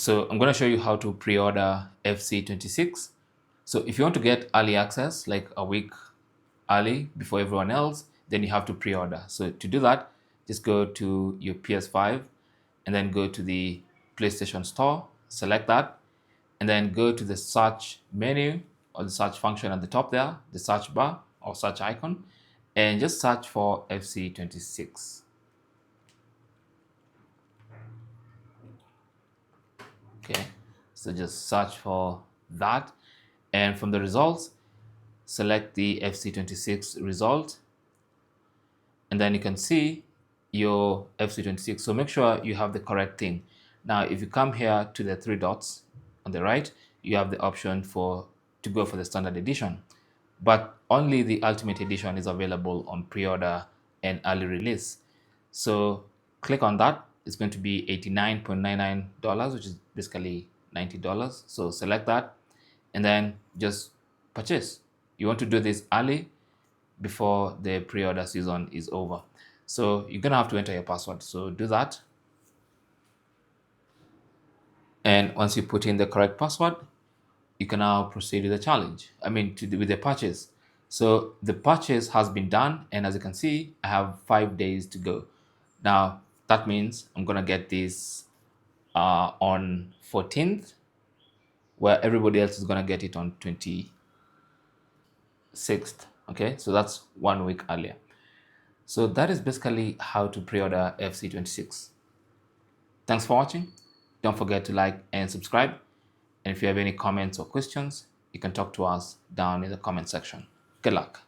So I'm going to show you how to pre-order FC26. So if you want to get early access, like a week early before everyone else, then you have to pre-order. So to do that, just go to your PS5 and then go to the PlayStation Store, select that, and then go to the search menu or the search function at the top there, the search bar or search icon, and just search for FC26. Okay, so just search for that, and from the results, select the FC26 result, and then you can see your FC26. So make sure you have the correct thing. Now, if you come here to the three dots on the right, you have the option to go for the standard edition, but only the ultimate edition is available on pre-order and early release. So click on that. It's going to be $89.99, which is basically $90. So select that and then just purchase. You want to do this early before the pre-order season is over. So you're gonna have to enter your password. So do that. And once you put in the correct password, you can now proceed with the challenge. With the purchase. So the purchase has been done, and as you can see, I have 5 days to go. Now that means I'm gonna get this on 14th, where everybody else is gonna get it on 26th. Okay, so that's 1 week earlier. So that is basically how to pre-order FC26. Thanks for watching. Don't forget to like and subscribe. And if you have any comments or questions, you can talk to us down in the comment section. Good luck.